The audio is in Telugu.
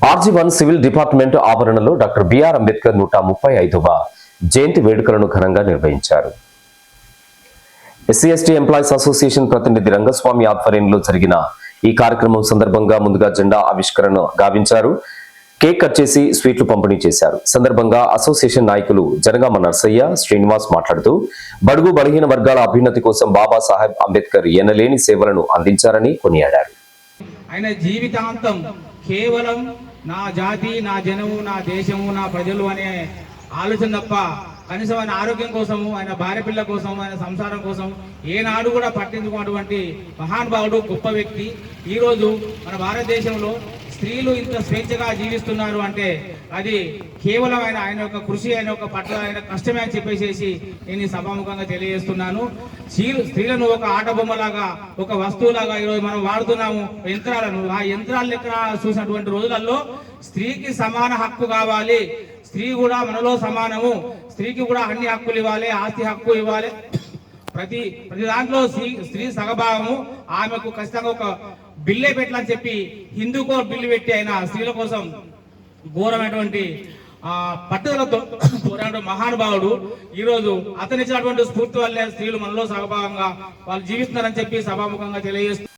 RG1 సివిల్ డిపార్ట్మెంట్ ఆవరణలో డాక్టర్ బిఆర్ అంబేద్కర్ 135వ జయంతి వేడుకలను ఘనంగా నిర్వహించారు. SC/ST ఎంప్లాయీస్ అసోసియేషన్ ప్రతినిధి రంగస్వామి ఆధ్వర్యంలో జరిగిన ఈ కార్యక్రమం సందర్భంగా ముందుగా జెండా ఆవిష్కరణ గావించారు. కేక్ కట్ చేసి స్వీట్లు పంపిణీ చేశారు. సందర్భంగా అసోసియేషన్ నాయకులు జనగామ నర్సయ్య, శ్రీనివాస్ మాట్లాడుతూ బడుగు బలహీన వర్గాల అభ్యున్నతి కోసం బాబాసాహెబ్ అంబేద్కర్ ఎనలేని సేవలను అందించారని కొనియాడారు. ఆయన జీవితాంతం కేవలం నా జాతి, నా జనము, నా దేశము, నా ప్రజలు అనే ఆలోచన తప్ప కనీసం ఆయన ఆరోగ్యం కోసము, ఆయన భార్య పిల్ల కోసం, ఆయన సంసారం కోసం ఏనాడు కూడా పట్టించుకున్నటువంటి మహానుభావుడు, గొప్ప వ్యక్తి. ఈరోజు మన భారతదేశంలో స్త్రీలు ఇంత స్వేచ్ఛగా జీవిస్తున్నారు అంటే అది కేవలం ఆయన యొక్క కృషి, ఆయన యొక్క పట్ల, ఆయన కష్టమే అని చెప్పేసి నేను సభాముఖంగా తెలియజేస్తున్నాను. స్త్రీలను ఒక ఆట బొమ్మలాగా, ఒక వస్తువులాగా ఈరోజు మనం వాడుతున్నాము యంత్రాలను. ఆ యంత్రాల లెక్క చూసినటువంటి రోజులలో స్త్రీకి సమాన హక్కు కావాలి, స్త్రీ కూడా మనలో సమానము, స్త్రీకి కూడా అన్ని హక్కులు ఇవ్వాలి, ఆస్తి హక్కు ఇవ్వాలి, ప్రతి దాంట్లో స్త్రీ సగభాగము. ఆమెకు ఖచ్చితంగా ఒక బిల్లే పెట్టాలని చెప్పి హిందూ కోడ్ బిల్లు పెట్టి ఆయన స్త్రీల కోసం ఘోరమైనటువంటి పట్టుదలతో మహానుభావుడు. ఈరోజు అతనిచ్చినటువంటి స్ఫూర్తి వల్లే స్త్రీలు మనలో సగభాగంగా వాళ్ళు జీవిస్తున్నారని చెప్పి సభాముఖంగా తెలియజేస్తున్నారు.